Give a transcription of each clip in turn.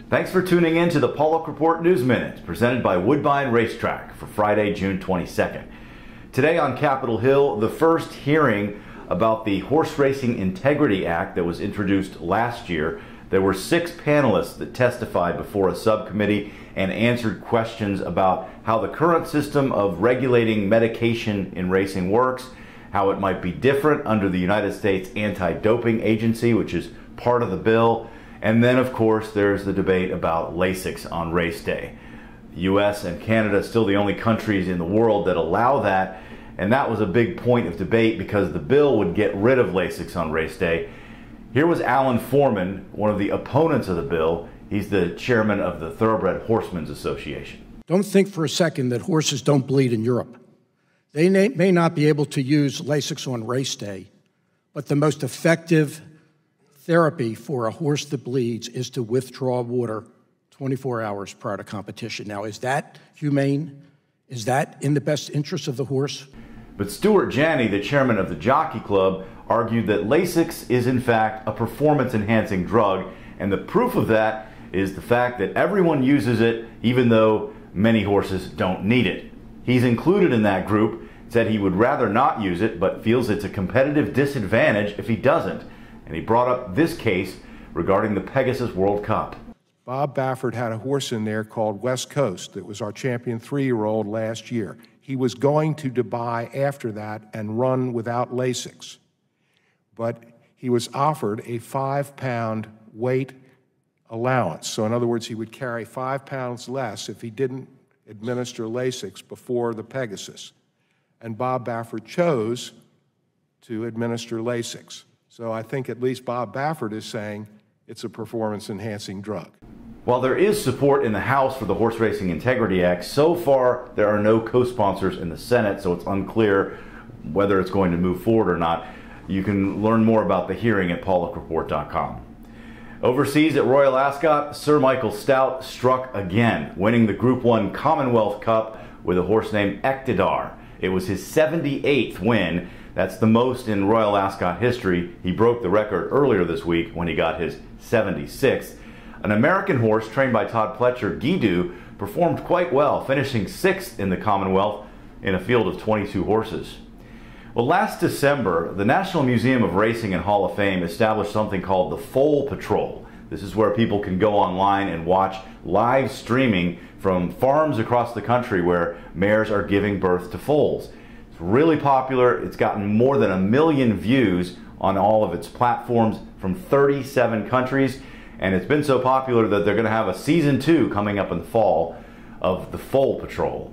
Thanks for tuning in to the Paulick Report News Minute, presented by Woodbine Racetrack for Friday, June 22nd. Today on Capitol Hill, the first hearing about the Horseracing Integrity Act that was introduced last year. There were 6 panelists that testified before a subcommittee and answered questions about how the current system of regulating medication in racing works, how it might be different under the United States Anti-Doping Agency, which is part of the bill. And then, of course, there's the debate about Lasix on race day. The U.S. and Canada are still the only countries in the world that allow that, and that was a big point of debate because the bill would get rid of Lasix on race day. Here was Alan Foreman, one of the opponents of the bill. He's the chairman of the Thoroughbred Horsemen's Association. Don't think for a second that horses don't bleed in Europe. They may not be able to use Lasix on race day, but the most effective therapy for a horse that bleeds is to withdraw water 24 hours prior to competition. Now, is that humane? Is that in the best interest of the horse? But Stuart Janney, the chairman of the Jockey Club, argued that Lasix is in fact a performance-enhancing drug, and the proof of that is the fact that everyone uses it, even though many horses don't need it. He's included in that group, said he would rather not use it, but feels it's a competitive disadvantage if he doesn't. And he brought up this case regarding the Pegasus World Cup. Bob Baffert had a horse in there called West Coast that was our champion 3-year-old last year. He was going to Dubai after that and run without Lasix. But he was offered a 5-pound weight allowance. So in other words, he would carry 5 pounds less if he didn't administer Lasix before the Pegasus. And Bob Baffert chose to administer Lasix. So I think at least Bob Baffert is saying it's a performance-enhancing drug. While there is support in the House for the Horseracing Integrity Act, so far there are no co-sponsors in the Senate, so it's unclear whether it's going to move forward or not. You can learn more about the hearing at paulickreport.com. Overseas at Royal Ascot, Sir Michael Stout struck again, winning the Group 1 Commonwealth Cup with a horse named Eqtidar. It was his 78th win. That's the most in Royal Ascot history. He broke the record earlier this week when he got his 76th. An American horse trained by Todd Pletcher, Jagow, performed quite well, finishing 6th in the Commonwealth in a field of 22 horses. Well, last December, the National Museum of Racing and Hall of Fame established something called the Foal Patrol. This is where people can go online and watch live streaming from farms across the country where mares are giving birth to foals. It's really popular. It's gotten more than 1 million views on all of its platforms from 37 countries. And it's been so popular that they're going to have a season 2 coming up in the fall of the Foal Patrol.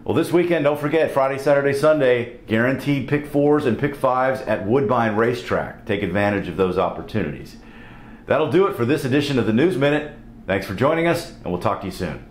Well, this weekend, don't forget, Friday, Saturday, Sunday, guaranteed pick 4s and pick 5s at Woodbine Racetrack. Take advantage of those opportunities. That'll do it for this edition of the News Minute. Thanks for joining us, and we'll talk to you soon.